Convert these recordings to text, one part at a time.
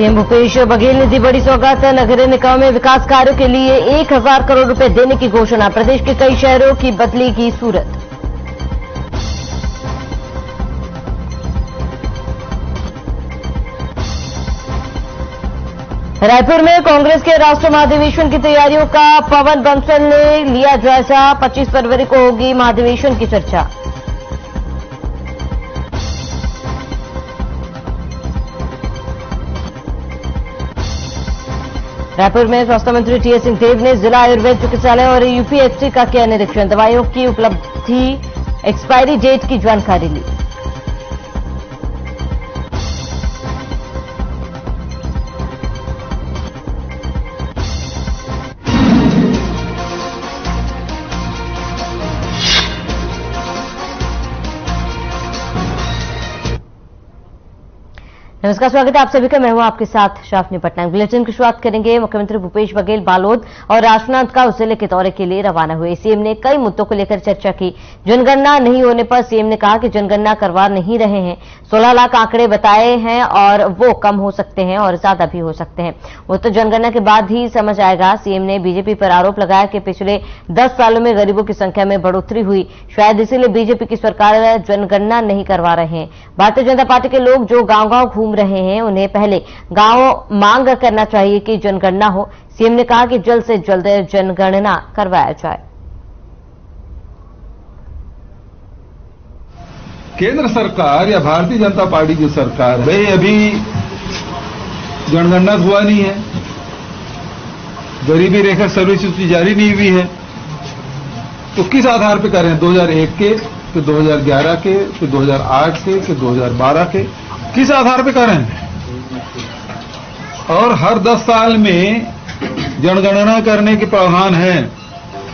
CM Bhupesh Baghel ने दी बड़ी सौगात। नगरीय निकायों में विकास कार्यों के लिए 1000 करोड़ रुपए देने की घोषणा। प्रदेश के कई शहरों की बदलेगी सूरत। रायपुर में कांग्रेस के राष्ट्रीय महाधिवेशन की तैयारियों का पवन बंसल ने लिया जायजा। 25 फरवरी को होगी महाधिवेशन की चर्चा। रायपुर में स्वास्थ्य मंत्री टीएस सिंहदेव ने जिला आयुर्वेद चिकित्सालय और यूपीएचसी का किया निरीक्षण। दवाइयों की उपलब्धि, एक्सपायरी डेट की जानकारी ली। नमस्कार, स्वागत है आप सभी का। मैं हूं आपके साथ शाफनी पटनायक। बुलेटिन की शुरुआत करेंगे। मुख्यमंत्री भूपेश बघेल बालोद और राजनांदगांव जिले के दौरे के लिए रवाना हुए। सीएम ने कई मुद्दों को लेकर चर्चा की। जनगणना नहीं होने पर सीएम ने कहा कि जनगणना करवा नहीं रहे हैं। 16 लाख आंकड़े बताए हैं और वो कम हो सकते हैं और ज्यादा भी हो सकते हैं। वो तो जनगणना के बाद ही समझ आएगा। सीएम ने बीजेपी पर आरोप लगाया कि पिछले 10 सालों में गरीबों की संख्या में बढ़ोतरी हुई, शायद इसीलिए बीजेपी की सरकार जनगणना नहीं करवा रहे हैं। भारतीय जनता पार्टी के लोग जो गांव-गांव घूम रहे हैं, उन्हें पहले गांव मांग करना चाहिए कि जनगणना हो। सीएम ने कहा कि जल्द से जल्द जनगणना करवाया जाए। केंद्र सरकार या भारतीय जनता पार्टी की सरकार भाई अभी जनगणना हुआ नहीं है, गरीबी रेखा सर्विस उसकी जारी नहीं हुई है, तो किस आधार पर करें? 2001 के, फिर 2011 के, फिर 2008 के, फिर 2012 के, किस आधार पर करें? और हर 10 साल में जनगणना करने के प्रावधान है।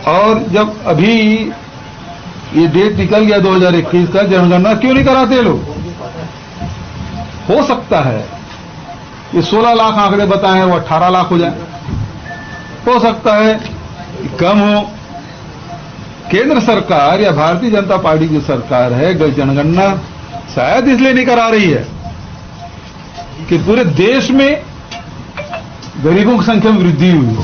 और जब अभी ये डेट निकल गया 2021 का, जनगणना क्यों नहीं कराते लोग? हो सकता है ये 16 लाख आंकड़े बताए हैं वो 18 लाख हो जाए, हो सकता है कम हो। केंद्र सरकार या भारतीय जनता पार्टी की सरकार है, जनगणना शायद इसलिए नहीं करा रही है कि पूरे देश में गरीबों की संख्या में वृद्धि हुई हो।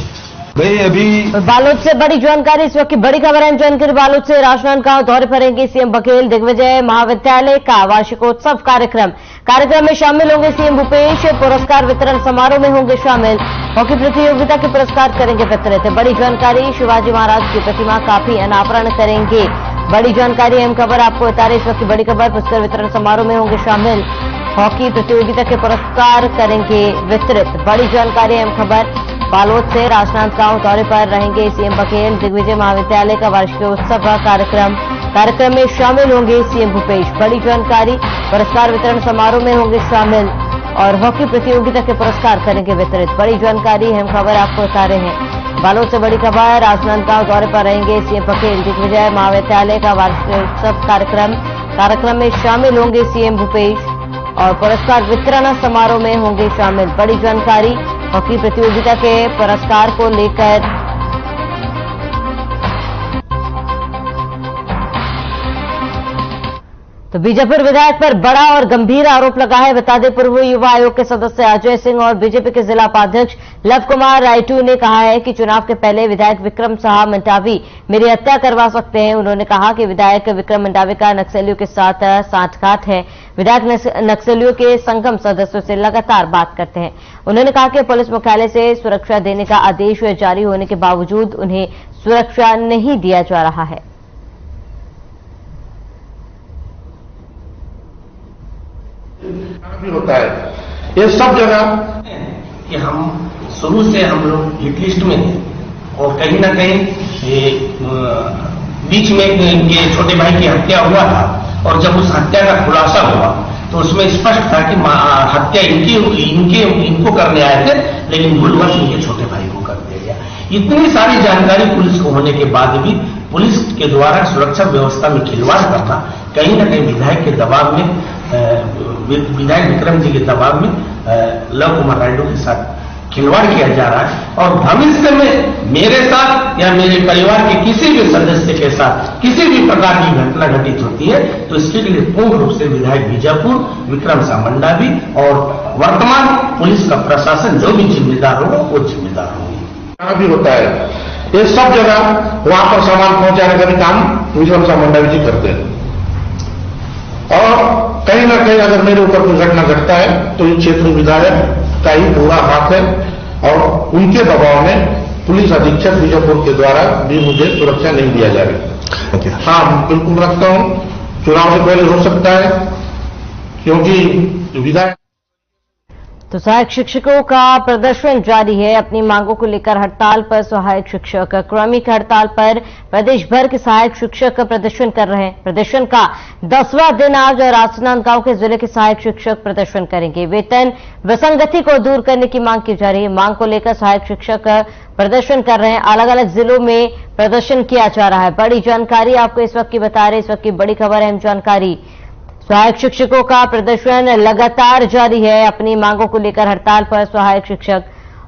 भाई अभी बालोद से बड़ी जानकारी, इस वक्त की बड़ी खबर है। जानकारी बालोद से। राजनांदगांव दौरे पर रहेंगे सीएम बघेल। दिग्विजय महाविद्यालय का वार्षिकोत्सव कार्यक्रम में शामिल होंगे सीएम भूपेश। पुरस्कार वितरण समारोह में होंगे शामिल। हॉकी प्रतियोगिता के पुरस्कार करेंगे वितरित। बड़ी जानकारी, शिवाजी महाराज की प्रतिमा का भी अनावरण करेंगे। बड़ी जानकारी, अहम खबर आपको बता रहे। इस वक्त की बड़ी खबर, पुरस्कार वितरण समारोह में होंगे शामिल। हॉकी प्रतियोगिता के पुरस्कार करेंगे वितरित। बड़ी जानकारी, अहम खबर बालोद से। राजनांदगांव दौरे पर रहेंगे सीएम बघेल। दिग्विजय महाविद्यालय का वार्षिकोत्सव का कार्यक्रम में शामिल होंगे सीएम भूपेश। बड़ी जानकारी, पुरस्कार वितरण समारोह में होंगे शामिल और हॉकी प्रतियोगिता के पुरस्कार करेंगे वितरित। बड़ी जानकारी, अहम खबर आपको बता रहे हैं। बालोद से बड़ी खबर, राजनांदगांव दौरे पर रहेंगे सीएम बघेल। दिग्विजय महाविद्यालय का वार्षिकोत्सव कार्यक्रम में शामिल होंगे सीएम भूपेश और पुरस्कार वितरण समारोह में होंगे शामिल। बड़ी जानकारी, हॉकी प्रतियोगिता के पुरस्कार को लेकर तो बीजापुर विधायक पर बड़ा और गंभीर आरोप लगा है। बता दें, पूर्व युवा आयोग के सदस्य अजय सिंह और बीजेपी के जिला उपाध्यक्ष लव कुमार रायटू ने कहा है कि चुनाव के पहले विधायक विक्रम साहा मंडावी मेरी हत्या करवा सकते हैं। उन्होंने कहा कि विधायक विक्रम मंडावी का नक्सलियों के साथ सांठगांठ है। विधायक नक्सलियों के संगम सदस्यों से लगातार बात करते हैं। उन्होंने कहा कि पुलिस मुख्यालय से सुरक्षा देने का आदेश जारी होने के बावजूद उन्हें सुरक्षा नहीं दिया जा रहा है। भी होता है ये सब जगह कि हम शुरू से हम लोग हिट लिस्ट में थे और कहीं ना कहीं ये बीच में इनके छोटे भाई की हत्या हुआ था और जब उस हत्या का खुलासा हुआ तो उसमें स्पष्ट था कि हत्या इनको करने आए थे, लेकिन भूलवश इनके छोटे भाई को कर दिया गया। इतनी सारी जानकारी पुलिस को होने के बाद भी पुलिस के द्वारा सुरक्षा व्यवस्था में खिलवाड़ करना कहीं ना कहीं विधायक के दबाव में, विधायक विक्रम जी के दबाव में लव कुमार रायडू के साथ खिलवाड़ किया जा रहा है। और भविष्य में मेरे साथ या मेरे परिवार के किसी भी सदस्य के साथ किसी भी प्रकार की घटना घटित होती है तो इसके लिए पूर्ण रूप से विधायक बीजापुर विक्रम साहा मंडावी और वर्तमान पुलिस का प्रशासन जो भी जिम्मेदार होगा वो जिम्मेदार होंगे। भी होता है, ये सब जगह वहां पर सामान पहुंचाने का भी काम विश्वम सामुंडा जी करते हैं। और कहीं ना कहीं अगर मेरे ऊपर कोई घटना घटता है तो ये क्षेत्र विधायक का ही पूरा हाथ है और उनके दबाव में पुलिस अधीक्षक बीजापुर के द्वारा भी मुझे सुरक्षा नहीं दिया जा रही। हाँ, बिल्कुल रखता हूं, चुनाव से पहले हो सकता है, क्योंकि विधायक। तो सहायक शिक्षकों का प्रदर्शन जारी है। अपनी मांगों को लेकर हड़ताल पर सहायक शिक्षक क्रमिक हड़ताल पर प्रदेश भर के सहायक शिक्षक प्रदर्शन कर रहे हैं। प्रदर्शन का 10वां दिन आज और राजनांदगांव के जिले के सहायक शिक्षक प्रदर्शन करेंगे। वेतन विसंगति को दूर करने की मांग की जा रही है। मांग को लेकर सहायक शिक्षक प्रदर्शन कर रहे हैं। अलग अलग जिलों में प्रदर्शन किया जा रहा है। बड़ी जानकारी आपको इस वक्त की बता रहे, इस वक्त की बड़ी खबर, अहम जानकारी। सहायक शिक्षकों का प्रदर्शन लगातार जारी है। अपनी मांगों को लेकर हड़ताल पर सहायक शिक्षक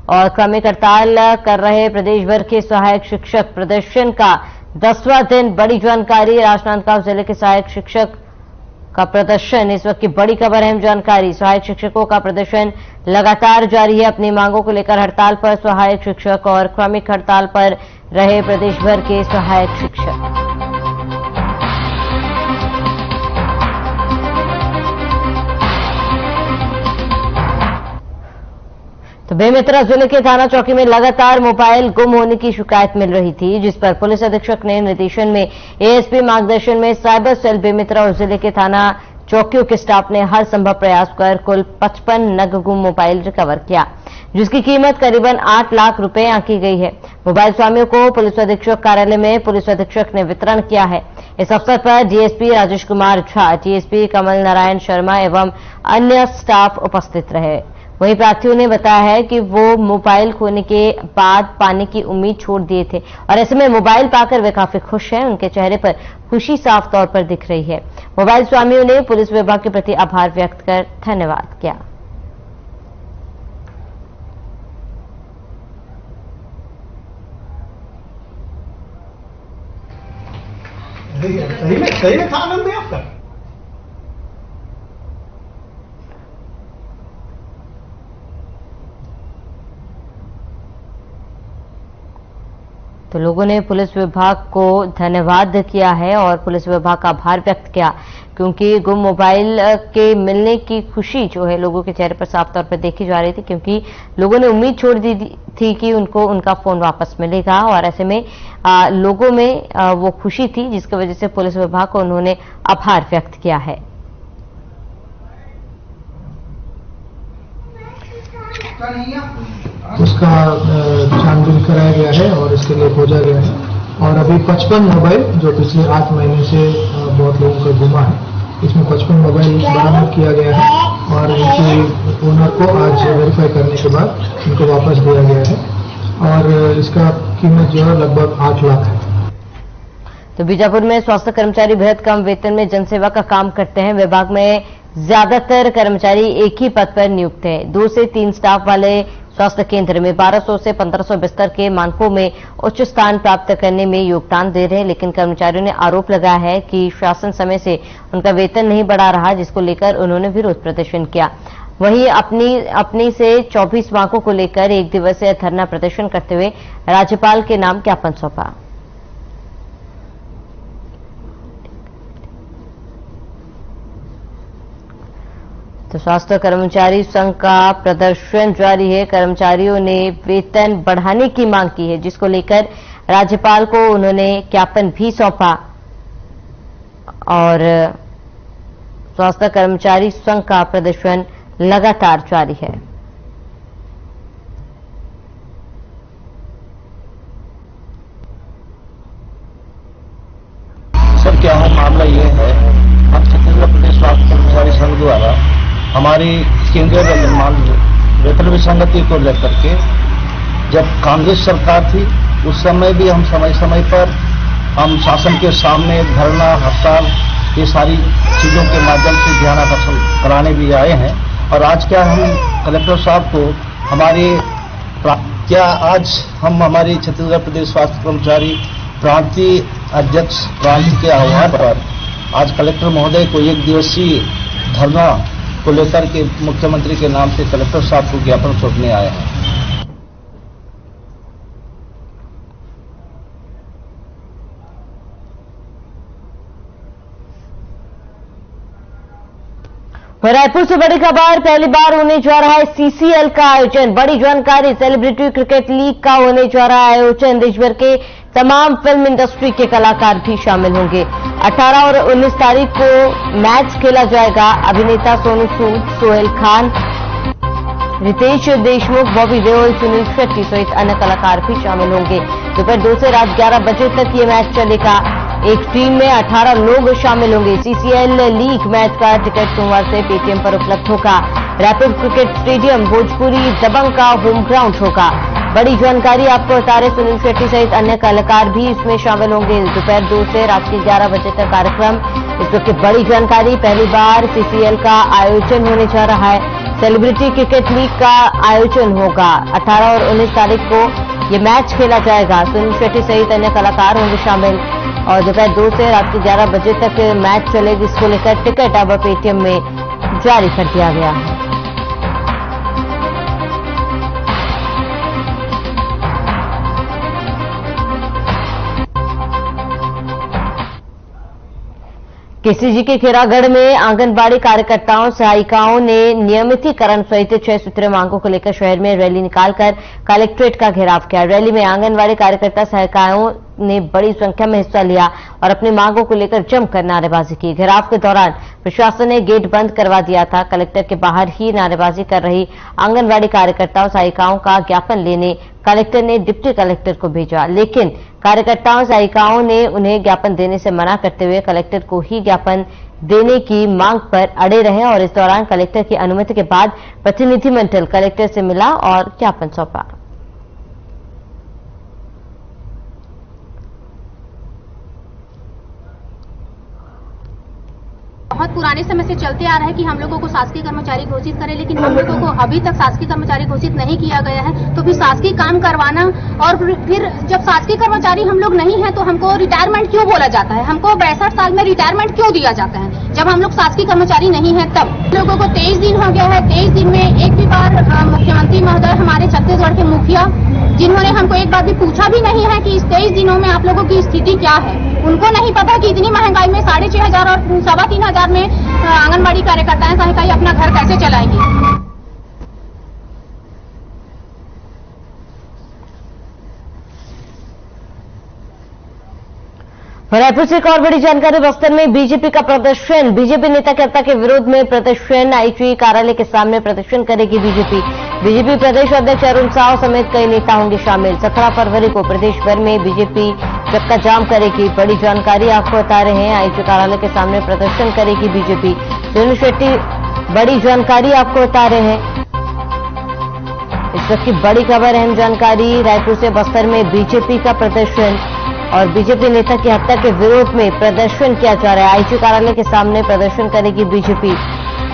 और क्रमिक हड़ताल कर रहे प्रदेश भर के सहायक शिक्षक। प्रदर्शन का 10वां दिन। बड़ी जानकारी, राजनांदगांव जिले के सहायक शिक्षक का प्रदर्शन, इस वक्त की बड़ी खबर, अहम जानकारी। सहायक शिक्षकों का प्रदर्शन लगातार जारी है। अपनी मांगों को लेकर हड़ताल पर सहायक शिक्षक और क्रमिक हड़ताल पर रहे प्रदेश भर के सहायक शिक्षक। तो बेमेतरा जिले के थाना चौकी में लगातार मोबाइल गुम होने की शिकायत मिल रही थी, जिस पर पुलिस अधीक्षक ने निर्देशन में एएसपी मार्गदर्शन में साइबर सेल बेमेतरा और जिले के थाना चौकियों के स्टाफ ने हर संभव प्रयास कर कुल 55 नग गुम मोबाइल रिकवर किया, जिसकी कीमत करीबन 8 लाख रुपए आंकी गई है। मोबाइल स्वामियों को पुलिस अधीक्षक कार्यालय में पुलिस अधीक्षक ने वितरण किया है। इस अवसर पर डीएसपी राजेश कुमार झा, डीएसपी कमल नारायण शर्मा एवं अन्य स्टाफ उपस्थित रहे। वहीं प्रार्थियों ने बताया है कि वो मोबाइल खोने के बाद पाने की उम्मीद छोड़ दिए थे और ऐसे में मोबाइल पाकर वे काफी खुश हैं। उनके चेहरे पर खुशी साफ तौर पर दिख रही है। मोबाइल स्वामियों ने पुलिस विभाग के प्रति आभार व्यक्त कर धन्यवाद किया। सही में था आनंद है आपका। तो लोगों ने पुलिस विभाग को धन्यवाद किया है और पुलिस विभाग का आभार व्यक्त किया, क्योंकि गुम मोबाइल के मिलने की खुशी जो है लोगों के चेहरे पर साफ तौर पर देखी जा रही थी, क्योंकि लोगों ने उम्मीद छोड़ दी थी कि उनको उनका फोन वापस मिलेगा और ऐसे में लोगों में वो खुशी थी, जिसकी वजह से पुलिस विभाग को उन्होंने आभार व्यक्त किया है। उसका छानबीन कराया गया है और इसके लिए खोजा गया है और अभी 55 मोबाइल जो पिछले 8 महीने से बहुत लोगों का गुमा है, इसमें 55 मोबाइल बरामद किया गया है और इनके ओनर को आज वेरीफाई करने के बाद इनको वापस दिया गया है और इसका कीमत जो है लगभग 8 लाख है। तो बीजापुर में स्वास्थ्य कर्मचारी बेहद कम वेतन में जनसेवा का काम करते हैं। विभाग में ज्यादातर कर्मचारी एक ही पद पर नियुक्त हैं। 2 से 3 स्टाफ वाले स्वास्थ्य केंद्र में 1200 से 1500 बिस्तर के मानकों में उच्च स्थान प्राप्त करने में योगदान दे रहे हैं, लेकिन कर्मचारियों ने आरोप लगाया है कि शासन समय से उनका वेतन नहीं बढ़ा रहा, जिसको लेकर उन्होंने विरोध प्रदर्शन किया। वहीं अपनी से 24 मांगों को लेकर 1 दिवसीय धरना प्रदर्शन करते हुए राज्यपाल के नाम ज्ञापन सौंपा। तो स्वास्थ्य कर्मचारी संघ का प्रदर्शन जारी है। कर्मचारियों ने वेतन बढ़ाने की मांग की है, जिसको लेकर राज्यपाल को उन्होंने ज्ञापन भी सौंपा और स्वास्थ्य कर्मचारी संघ का प्रदर्शन लगातार जारी है। सर, क्या है मामला ये है, अब छत्तीसगढ़ प्रदेश स्वास्थ्य कर्मचारी संघ द्वारा हमारी केंद्रीय वेतन विसंगति को लेकर के जब कांग्रेस सरकार थी उस समय भी हम समय समय पर हम शासन के सामने धरना, हड़ताल, ये सारी चीजों के माध्यम से ध्यान आकर्षण कराने भी आए हैं। और आज क्या हम कलेक्टर साहब को आज हम हमारी छत्तीसगढ़ प्रदेश स्वास्थ्य कर्मचारी प्रांतीय अध्यक्ष प्रांत के आह्वान पर आज कलेक्टर महोदय को 1 दिवसीय धरना को लेकर के मुख्यमंत्री के नाम से कलेक्टर साहब को ज्ञापन सौंपने आए हैं। रायपुर से बड़ी खबर, पहली बार होने जा रहा है सीसीएल का आयोजन। बड़ी जानकारी, सेलिब्रिटी क्रिकेट लीग का होने जा रहा है आयोजन। देश भर के तमाम फिल्म इंडस्ट्री के कलाकार भी शामिल होंगे। 18 और 19 तारीख को मैच खेला जाएगा। अभिनेता सोनू सूद, सोहेल खान, रितेश देशमुख, बॉबी देओल, सुनील शेट्टी सहित अन्य कलाकार भी शामिल होंगे। दोपहर 2 से रात 11 बजे तक ये मैच चलेगा। एक टीम में 18 लोग शामिल होंगे। सीसीएल लीग मैच का टिकट सोमवार से पेटीएम पर उपलब्ध होगा। रायपुर क्रिकेट स्टेडियम भोजपुरी दबंग का होम ग्राउंड होगा। बड़ी जानकारी आपको बता रहे, सुनील शेट्टी सहित अन्य कलाकार भी इसमें शामिल होंगे। दोपहर 2 से रात के 11 बजे तक कार्यक्रम। इस वक्त की बड़ी जानकारी, पहली बार सीसीएल का आयोजन होने जा रहा है। सेलिब्रिटी क्रिकेट लीग का आयोजन होगा। 18 और 19 तारीख को ये मैच खेला जाएगा। सुनील शेट्टी सहित अन्य कलाकार होंगे शामिल और दोपहर 2 से रात के 11 बजे तक मैच चलेगी। इसको लेकर टिकट अब पेटीएम में जारी कर दिया गया है। केसीजी के खैरागढ़ में आंगनबाड़ी कार्यकर्ताओं सहायिकाओं ने नियमितीकरण सहित 6 सूत्रीय मांगों को लेकर शहर में रैली निकालकर कलेक्ट्रेट का घेराव किया। रैली में आंगनबाड़ी कार्यकर्ता सहायिकाओं ने बड़ी संख्या में हिस्सा लिया और अपनी मांगों को लेकर जमकर नारेबाजी की। घेराव के दौरान प्रशासन ने गेट बंद करवा दिया था। कलेक्टर के बाहर ही नारेबाजी कर रही आंगनबाड़ी कार्यकर्ताओं सहायिकाओं का ज्ञापन लेने कलेक्टर ने डिप्टी कलेक्टर को भेजा, लेकिन कार्यकर्ताओं सहायिकाओं ने उन्हें ज्ञापन देने से मना करते हुए कलेक्टर को ही ज्ञापन देने की मांग पर अड़े रहे और इस दौरान कलेक्टर की अनुमति के बाद प्रतिनिधिमंडल कलेक्टर से मिला और ज्ञापन सौंपा। बहुत पुराने समय से चलते आ रहा है कि हम लोगों को शासकीय कर्मचारी घोषित करें, लेकिन हम लोगों को अभी तक शासकीय कर्मचारी घोषित नहीं किया गया है। तो फिर शासकीय काम करवाना और फिर जब शासकीय कर्मचारी हम लोग नहीं है तो हमको रिटायरमेंट क्यों बोला जाता है? हमको 62 साल में रिटायरमेंट क्यों दिया जाता है जब हम लोग शासकीय कर्मचारी नहीं है? तब लोगों को 23 दिन हो गया है। 23 दिन में एक भी बार मुख्यमंत्री महोदय, हमारे छत्तीसगढ़ के मुखिया, जिन्होंने हमको एक बार भी पूछा भी नहीं है कि इस 23 दिनों में आप लोगों की स्थिति क्या है। उनको नहीं पता कि इतनी महंगाई में 6,500 और 3,500 में आंगनबाड़ी कार्यकर्ताएं सहायिकाएं अपना घर कैसे चलाएंगी। रायपुर से एक और बड़ी जानकारी, बस्तर में बीजेपी का प्रदर्शन। बीजेपी नेता के विरोध में प्रदर्शन। आईजी कार्यालय के सामने प्रदर्शन करेगी बीजेपी। बीजेपी प्रदेश अध्यक्ष अरुण साव समेत कई नेता होंगे शामिल। 17 फरवरी को प्रदेश भर में बीजेपी चक्का जाम करेगी। बड़ी जानकारी आपको बता रहे हैं, आईजी कार्यालय के सामने प्रदर्शन करेगी बीजेपी। सुनील शेट्टी बड़ी जानकारी आपको बता रहे हैं। इस वक्त की बड़ी खबर, अहम जानकारी, रायपुर से बस्तर में बीजेपी का प्रदर्शन और बीजेपी नेता की हत्या के विरोध में प्रदर्शन किया जा रहा है। आईजी कार्यालय के सामने प्रदर्शन करेगी बीजेपी।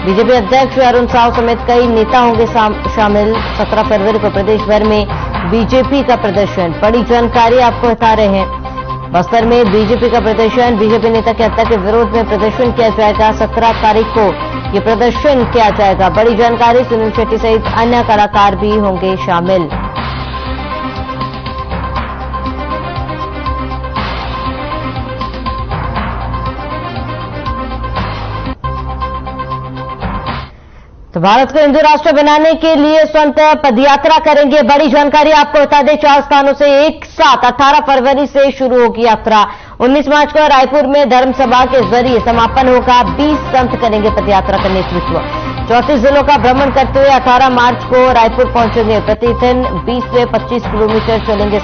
बीजेपी अध्यक्ष अरुण साव समेत कई नेता होंगे शामिल। 17 फरवरी को प्रदेश भर में बीजेपी का प्रदर्शन। बड़ी जानकारी आपको बता रहे हैं, बस्तर में बीजेपी का प्रदर्शन। बीजेपी नेता की हत्या के विरोध में प्रदर्शन किया जाएगा। 17 तारीख को ये प्रदर्शन किया जाएगा। बड़ी जानकारी, सुनील शेट्टी सहित अन्य कलाकार भी होंगे शामिल। तो भारत को हिंदू राष्ट्र बनाने के लिए संत पदयात्रा करेंगे। बड़ी जानकारी आपको बता दें, 4 स्थानों से एक साथ 18 फरवरी से शुरू होगी यात्रा। 19 मार्च को रायपुर में धर्मसभा के जरिए समापन होगा। 20 संत करेंगे पदयात्रा का नेतृत्व। 34 जिलों का भ्रमण करते हुए 18 मार्च को रायपुर पहुंचेंगे। प्रतिदिन 20 से 25 किलोमीटर चलेंगे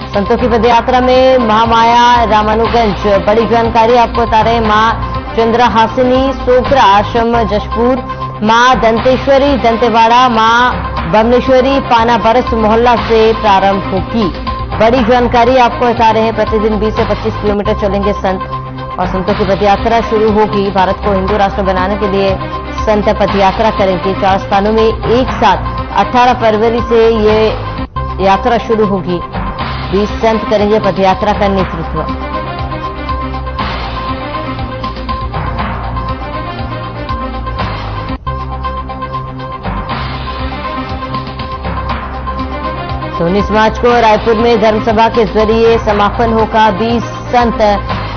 संतों की पदयात्रा में महामाया रामानुगंज। बड़ी जानकारी आपको बता रहे हैं, मां चंद्रहासिनी सोगरा आश्रम जशपुर, मां दंतेश्वरी दंतेवाड़ा, मां बमनेश्वरी पाना बरस मोहल्ला से प्रारंभ होगी। बड़ी जानकारी आपको बता रहे हैं, प्रतिदिन 20 से 25 किलोमीटर चलेंगे संत और संतों की पदयात्रा शुरू होगी। भारत को हिंदू राष्ट्र बनाने के लिए संत पदयात्रा करेंगे। 4 स्थानों में एक साथ 18 फरवरी से ये यात्रा शुरू होगी। 20 संत करेंगे पदयात्रा का नेतृत्व। तो 19 मार्च को रायपुर में धर्मसभा के जरिए समापन होगा। 20 संत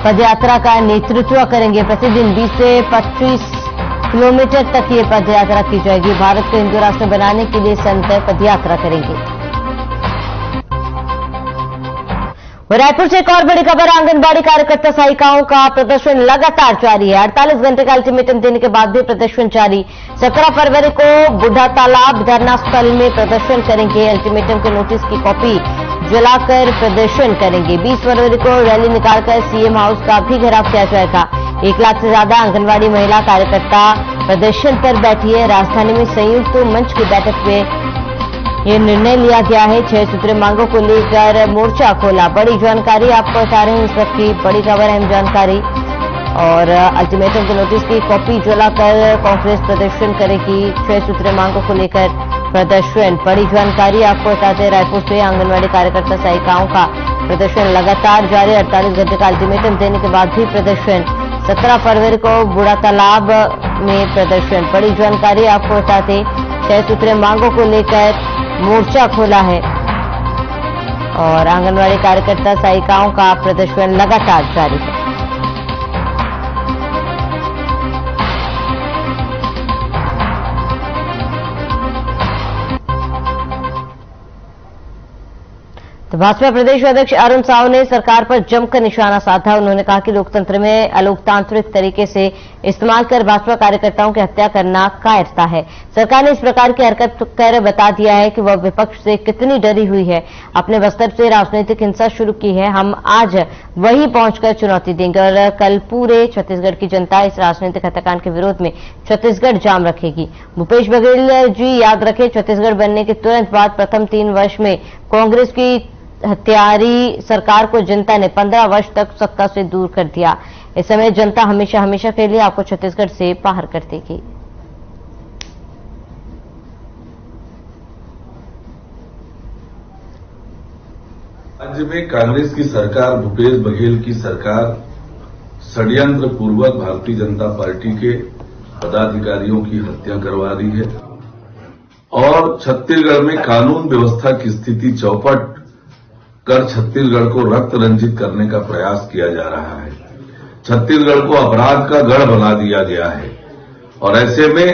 पदयात्रा का नेतृत्व करेंगे। प्रतिदिन 20 से 25 किलोमीटर तक ये पदयात्रा की जाएगी। भारत को हिंदू राष्ट्र बनाने के लिए संत पदयात्रा करेंगे। रायपुर से एक और बड़ी खबर, आंगनबाड़ी कार्यकर्ता सहायिकाओं का प्रदर्शन लगातार जारी है। 48 घंटे का अल्टीमेटम देने के बाद भी प्रदर्शन जारी। 17 फरवरी को बुढ़ा तालाब धरना स्थल में प्रदर्शन करेंगे। अल्टीमेटम के नोटिस की कॉपी जलाकर प्रदर्शन करेंगे। 20 फरवरी को रैली निकालकर सीएम हाउस का भी घेराव किया जाएगा। 1 लाख से ज्यादा आंगनबाड़ी महिला कार्यकर्ता प्रदर्शन पर बैठी है। राजधानी में संयुक्त मंच की बैठक में ये निर्णय लिया गया है। 6 सूत्रीय मांगों को लेकर मोर्चा खोला। बड़ी जानकारी आपको बता रहे हैं, इस वक्त की बड़ी खबर, अहम जानकारी। और अल्टीमेटम के नोटिस की कॉपी जलाकर कांग्रेस प्रदर्शन करेगी। 6 सूत्रीय मांगों को लेकर प्रदर्शन। बड़ी जानकारी आपको बताते हैं, रायपुर से आंगनबाड़ी कार्यकर्ता सहायिकाओं का प्रदर्शन लगातार जारी। 48 घंटे का अल्टीमेटम देने के बाद भी प्रदर्शन। 17 फरवरी को बुढ़ा तालाब में प्रदर्शन। बड़ी जानकारी आपको बताते, 6 सूत्रीय मांगों को लेकर मोर्चा खोला है और आंगनबाड़ी कार्यकर्ता सहायिकाओं का प्रदर्शन लगातार जारी है। तो भाजपा प्रदेश अध्यक्ष अरुण साव ने सरकार पर जमकर निशाना साधा। उन्होंने कहा कि लोकतंत्र में अलोकतांत्रिक तरीके से इस्तेमाल कर भाजपा कार्यकर्ताओं की हत्या करना कायरता है। सरकार ने इस प्रकार की हरकत कर बता दिया है कि वह विपक्ष से कितनी डरी हुई है। अपने बस्तर से राजनीतिक हिंसा शुरू की है। हम आज वहीं पहुंचकर चुनौती देंगे और कल पूरे छत्तीसगढ़ की जनता इस राजनीतिक हत्याकांड के विरोध में छत्तीसगढ़ जाम रखेगी। भूपेश बघेल जी याद रखें, छत्तीसगढ़ बनने के तुरंत बाद प्रथम 3 वर्ष में कांग्रेस की हत्यारी सरकार को जनता ने 15 वर्ष तक सत्ता से दूर कर दिया। इस समय जनता हमेशा हमेशा के लिए आपको छत्तीसगढ़ से बाहर कर देगी। राज्य में कांग्रेस की सरकार, भूपेश बघेल की सरकार षड्यंत्र पूर्वक भारतीय जनता पार्टी के पदाधिकारियों की हत्या करवा रही है और छत्तीसगढ़ में कानून व्यवस्था की स्थिति चौपट कर छत्तीसगढ़ को रक्त रंजित करने का प्रयास किया जा रहा है। छत्तीसगढ़ को अपराध का गढ़ बना दिया गया है और ऐसे में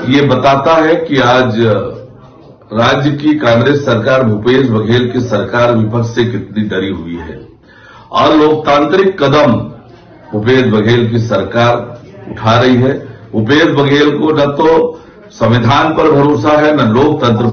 ये बताता है कि आज राज्य की कांग्रेस सरकार, भूपेश बघेल की सरकार विपक्ष से कितनी डरी हुई है। और लोकतांत्रिक कदम भूपेश बघेल की सरकार उठा रही है। भूपेश बघेल को न तो संविधान पर भरोसा है न लोकतंत्र।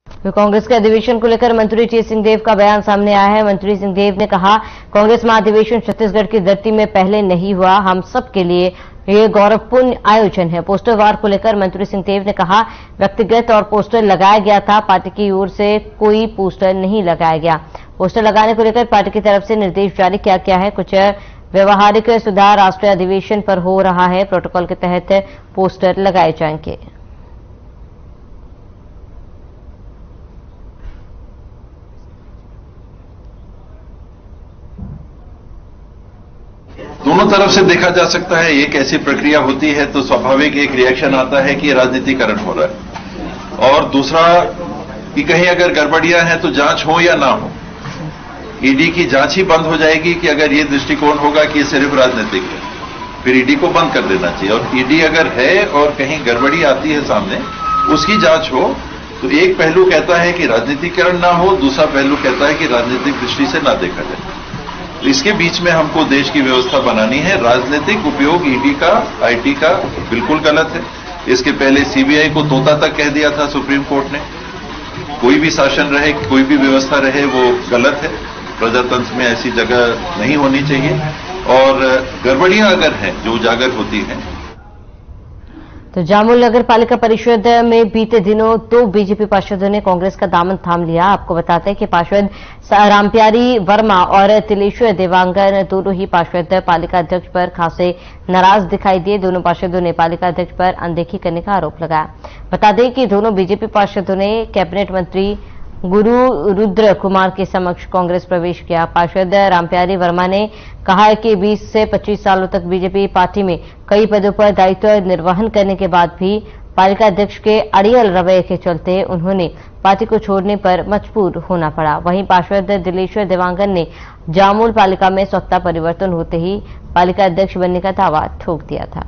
तो कांग्रेस के अधिवेशन को लेकर मंत्री टी सिंहदेव का बयान सामने आया है। मंत्री सिंहदेव ने कहा, कांग्रेस महाधिवेशन छत्तीसगढ़ की धरती में पहले नहीं हुआ। हम सब के लिए ये गौरवपूर्ण आयोजन है। पोस्टर वार को लेकर मंत्री सिंहदेव ने कहा, व्यक्तिगत और पोस्टर लगाया गया था, पार्टी की ओर से कोई पोस्टर नहीं लगाया गया। पोस्टर लगाने को लेकर पार्टी की तरफ से निर्देश जारी किया गया है। कुछ व्यवहारिक सुधार राष्ट्रीय अधिवेशन पर हो रहा है। प्रोटोकॉल के तहत पोस्टर लगाए जाएंगे। दोनों तरफ से देखा जा सकता है। एक ऐसी प्रक्रिया होती है तो स्वाभाविक एक रिएक्शन आता है कि राजनीतिकरण हो रहा है, और दूसरा कि कहीं अगर गड़बड़ियां हैं तो जांच हो या ना हो। ईडी की जांच ही बंद हो जाएगी कि अगर ये दृष्टिकोण होगा कि ये सिर्फ राजनीतिक है, फिर ईडी को बंद कर देना चाहिए। और ईडी अगर है और कहीं गड़बड़ी आती है सामने, उसकी जांच हो तो एक पहलू कहता है कि राजनीतिकरण ना हो, दूसरा पहलू कहता है कि राजनीतिक दृष्टि से ना देखा जाए। इसके बीच में हमको देश की व्यवस्था बनानी है। राजनीतिक उपयोग ईडी का, आईटी का बिल्कुल गलत है। इसके पहले सीबीआई को तोता तक कह दिया था सुप्रीम कोर्ट ने। कोई भी शासन रहे, कोई भी व्यवस्था रहे, वो गलत है। प्रजातंत्र में ऐसी जगह नहीं होनी चाहिए और गड़बड़ियां अगर हैं जो उजागर होती हैं। तो जामुल नगर पालिका परिषद में बीते दिनों 2 बीजेपी पार्षदों ने कांग्रेस का दामन थाम लिया। आपको बताते हैं कि पार्षद रामप्यारी वर्मा और तिलेश्वर देवांगन दोनों ही पार्षद पालिका अध्यक्ष पर खासे नाराज दिखाई दिए। दोनों पार्षदों ने पालिका अध्यक्ष पर अनदेखी करने का आरोप लगाया। बता दें कि दोनों बीजेपी पार्षदों ने कैबिनेट मंत्री गुरु रुद्र कुमार के समक्ष कांग्रेस प्रवेश किया। पार्षद रामप्यारी वर्मा ने कहा है कि 20 से 25 सालों तक बीजेपी पार्टी में कई पदों पर दायित्व निर्वहन करने के बाद भी पालिका अध्यक्ष के अड़ियल रवैये के चलते उन्होंने पार्टी को छोड़ने पर मजबूर होना पड़ा। वहीं पार्षद दिलेश्वर देवांगन ने जामोल पालिका में सत्ता परिवर्तन होते ही पालिका अध्यक्ष बनने का दावा ठोक दिया था।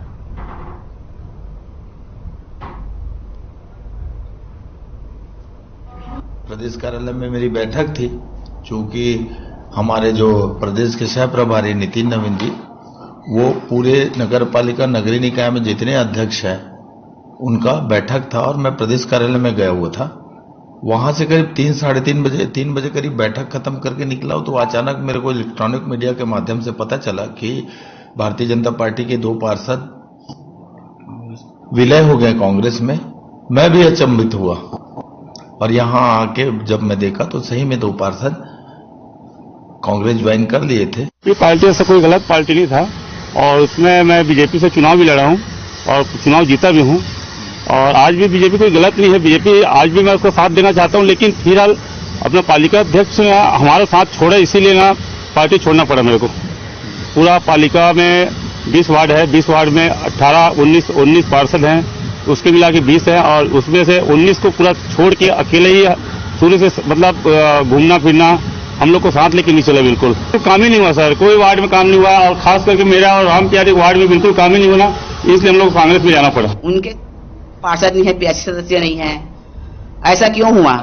प्रदेश कार्यालय में मेरी बैठक थी, चूंकि हमारे जो प्रदेश के सह प्रभारी नितिन नवीन जी, वो पूरे नगर पालिका नगरीय निकाय में जितने अध्यक्ष हैं उनका बैठक था और मैं प्रदेश कार्यालय में गया हुआ था। वहां से करीब 3 बजे करीब बैठक खत्म करके निकला हूं तो अचानक मेरे को इलेक्ट्रॉनिक मीडिया के माध्यम से पता चला कि भारतीय जनता पार्टी के 2 पार्षद विलय हो गए कांग्रेस में। मैं भी अचंभित हुआ और यहां आके जब मैं देखा तो सही में 2 पार्षद कांग्रेस ज्वाइन कर लिए थे। ये पार्टी से कोई गलत पार्टी नहीं था और उसमें मैं बीजेपी से चुनाव भी लड़ा हूं और चुनाव जीता भी हूं और आज भी बीजेपी कोई गलत नहीं है। बीजेपी आज भी मैं उसका साथ देना चाहता हूं, लेकिन फिलहाल अपना पालिका अध्यक्ष हमारा साथ छोड़े, इसीलिए ना पार्टी छोड़ना पड़ा मेरे को। पूरा पालिका में 20 वार्ड है, 20 वार्ड में 19 पार्षद हैं, उसके मिला के 20 है और उसमें से 19 को पूरा छोड़ के अकेले ही शुरू से मतलब घूमना फिरना हम लोग को साथ लेके नहीं चला। बिल्कुल काम ही नहीं हुआ सर, कोई वार्ड में काम नहीं हुआ और खास करके मेरा और राम प्यारे वार्ड में बिल्कुल काम ही नहीं हुआ, इसलिए हम लोग को कांग्रेस में जाना पड़ा। उनके पार्षद नहीं है, पीएचसी सदस्य नहीं है, ऐसा क्यों हुआ?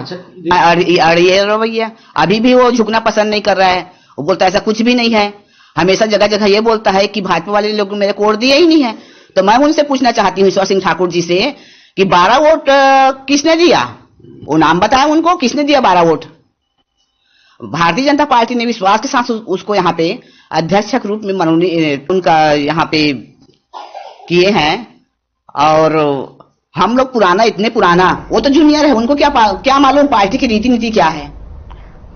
रवैया अभी भी वो झुकना पसंद नहीं कर रहा है। वो बोलता है ऐसा कुछ भी नहीं है, हमेशा जगह जगह ये बोलता है कि भाजपा वाले लोग मेरे को वोट दिए ही नहीं है। तो मैं उनसे पूछना चाहती हूँ ईश्वर सिंह ठाकुर जी से कि 12 वोट किसने दिया? वो नाम बताया उनको, किसने दिया 12 वोट? भारतीय जनता पार्टी ने विश्वास के साथ उसको यहाँ पे अध्यक्ष के रूप में मनोनीत उनका यहाँ पे किए हैं। और हम लोग पुराना, इतने पुराना, वो तो जूनियर है, उनको क्या मालूम पार्टी की रीति नीति क्या है।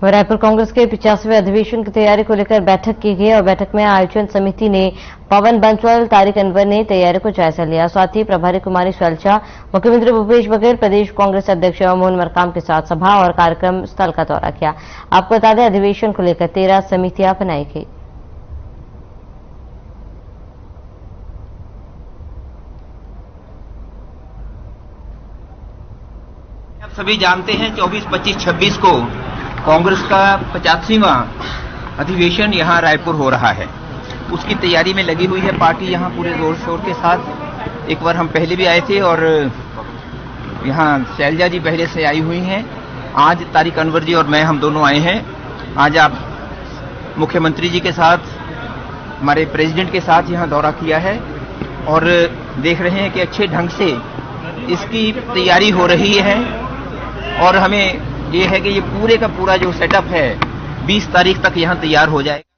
रायपुर कांग्रेस के 85वें अधिवेशन की तैयारी को लेकर बैठक की गई और बैठक में आयोजन समिति ने पवन बंसल, तारिक अनवर ने तैयारी को जायजा लिया। साथ ही प्रभारी कुमारी स्वैलजा, मुख्यमंत्री भूपेश बघेल, प्रदेश कांग्रेस अध्यक्ष मोहन मरकाम के साथ सभा और कार्यक्रम स्थल का दौरा किया। आपको बता दें अधिवेशन को लेकर 13 समितियां बनाई गई। आप सभी जानते हैं 24, 25, 26 को कांग्रेस का 85वां अधिवेशन यहां रायपुर हो रहा है। उसकी तैयारी में लगी हुई है पार्टी यहां पूरे जोर शोर के साथ। एक बार हम पहले भी आए थे और यहां शैलजा जी पहले से आई हुई हैं। आज तारिक अनवर जी और मैं, हम दोनों आए हैं। आज आप मुख्यमंत्री जी के साथ, हमारे प्रेसिडेंट के साथ यहां दौरा किया है और देख रहे हैं कि अच्छे ढंग से इसकी तैयारी हो रही है और हमें ये है कि ये पूरे का पूरा जो सेटअप है 20 तारीख तक यहाँ तैयार हो जाएगा।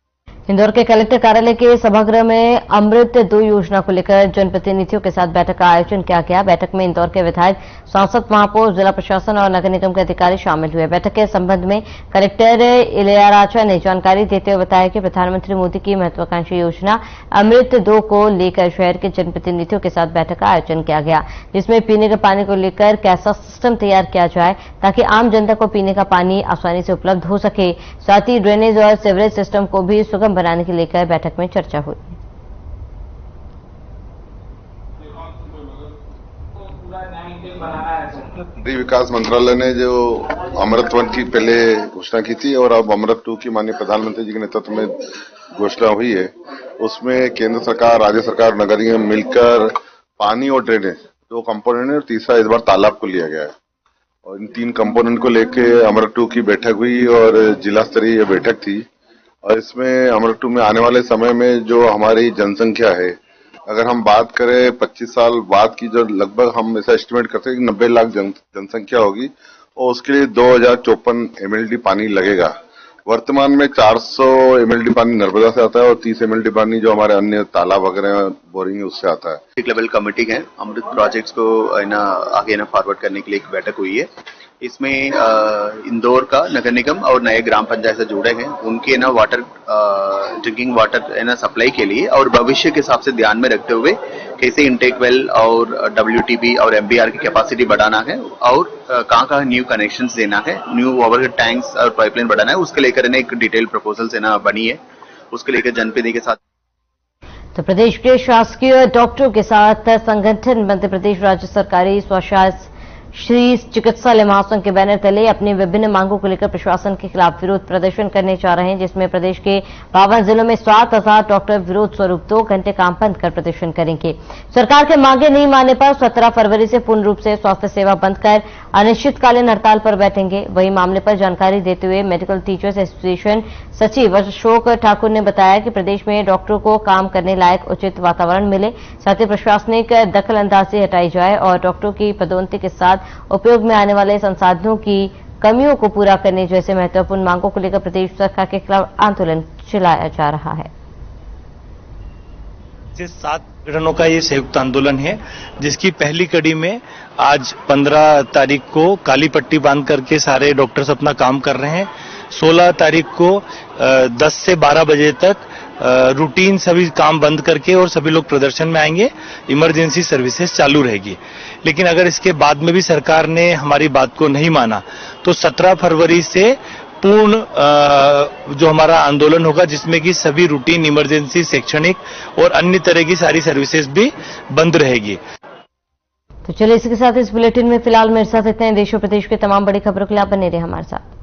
इंदौर के कलेक्टर कार्यालय के सभागृह में अमृत 2 योजना को लेकर जनप्रतिनिधियों के साथ बैठक का आयोजन किया गया। बैठक में इंदौर के विधायक, सांसद महापौर, जिला प्रशासन और नगर निगम के अधिकारी शामिल हुए। बैठक के संबंध में कलेक्टर इलैयाराजा ने जानकारी देते हुए बताया कि प्रधानमंत्री मोदी की महत्वाकांक्षी योजना अमृत 2 को लेकर शहर के जनप्रतिनिधियों के साथ बैठक का आयोजन किया गया, जिसमें पीने के पानी को लेकर कैसा सिस्टम तैयार किया जाए ताकि आम जनता को पीने का पानी आसानी से उपलब्ध हो सके। साथ ही ड्रेनेज और सीवरेज सिस्टम को भी सुगम बनाने के लेकर बैठक में चर्चा हुई। शहरी विकास मंत्रालय ने जो अमृत 1 की पहले घोषणा की थी और अब अमृत 2 की माननीय प्रधानमंत्री जी के नेतृत्व में घोषणा हुई है, उसमें केंद्र सरकार, राज्य सरकार, नगर निगम मिलकर पानी और ड्रेनेज 2 कंपोनेंट है और तीसरा इस बार तालाब को लिया गया है। और इन 3 कंपोनेंट को लेके अमृत 2 की बैठक हुई और जिला स्तरीय बैठक थी। और इसमें अमृत 2 में आने वाले समय में जो हमारी जनसंख्या है, अगर हम बात करें 25 साल बाद की, जो लगभग हम ऐसा एस्टिमेट करते हैं कि 90 लाख जनसंख्या होगी और उसके लिए 2054 MLD पानी लगेगा। वर्तमान में 400 MLD पानी नर्मदा से आता है और 30 MLD पानी जो हमारे अन्य तालाब वगैरह बोरिंग है उससे आता है। एक लेवल कमेटी है, अमृत प्रोजेक्ट्स को आगे फॉरवर्ड करने के लिए एक बैठक हुई है। इसमें इंदौर का नगर निगम और नए ग्राम पंचायत से जुड़े हैं, उनके वाटर ड्रिंकिंग वाटर सप्लाई के लिए और भविष्य के हिसाब से ध्यान में रखते हुए कैसे इंटेक वेल और WTB और MBR की कैपेसिटी बढ़ाना है और कहाँ न्यू कनेक्शंस देना है, न्यू ओवरहेड टैंक्स और पाइपलाइन बढ़ाना है, उसके लेकर एक डिटेल प्रपोजल बनी है, उसके लेकर जनप्रतिनिधि के साथ। तो प्रदेश के शासकीय डॉक्टरों के साथ संगठन मध्य प्रदेश राज्य सरकारी स्वशासी श्री चिकित्सालय महासंघ के बैनर तले अपनी विभिन्न मांगों को लेकर प्रशासन के खिलाफ विरोध प्रदर्शन करने जा रहे हैं, जिसमें प्रदेश के 52 जिलों में 7,000 डॉक्टर विरोध स्वरूप 2 घंटे काम बंद कर प्रदर्शन करेंगे। सरकार के मांगे नहीं मानने पर 17 फरवरी से पूर्ण रूप से स्वास्थ्य सेवा बंद कर अनिश्चितकालीन हड़ताल पर बैठेंगे। वहीं मामले पर जानकारी देते हुए मेडिकल टीचर्स एसोसिएशन सचिव अशोक ठाकुर ने बताया कि प्रदेश में डॉक्टरों को काम करने लायक उचित वातावरण मिले, साथ ही प्रशासनिक दखल अंदाजी हटाई जाए और डॉक्टरों की पदोन्नति के साथ उपयोग में आने वाले संसाधनों की कमियों को पूरा करने जैसे महत्वपूर्ण मांगों को लेकर प्रदेश सरकार के खिलाफ आंदोलन चलाया जा रहा है। 7 संगठनों का ये संयुक्त आंदोलन है, जिसकी पहली कड़ी में आज 15 तारीख को काली पट्टी बांध करके सारे डॉक्टर्स अपना काम कर रहे हैं। 16 तारीख को 10 से 12 बजे तक रूटीन सभी काम बंद करके और सभी लोग प्रदर्शन में आएंगे। इमरजेंसी सर्विसेज चालू रहेगी, लेकिन अगर इसके बाद में भी सरकार ने हमारी बात को नहीं माना तो 17 फरवरी से पूर्ण जो हमारा आंदोलन होगा, जिसमें कि सभी रूटीन इमरजेंसी, शैक्षणिक और अन्य तरह की सारी सर्विसेज भी बंद रहेगी। तो चलिए इसी के साथ इस बुलेटिन में फिलहाल मेरे साथ इतने। देश और प्रदेश के तमाम बड़ी खबरों के लिए आप बने रहे हमारे साथ।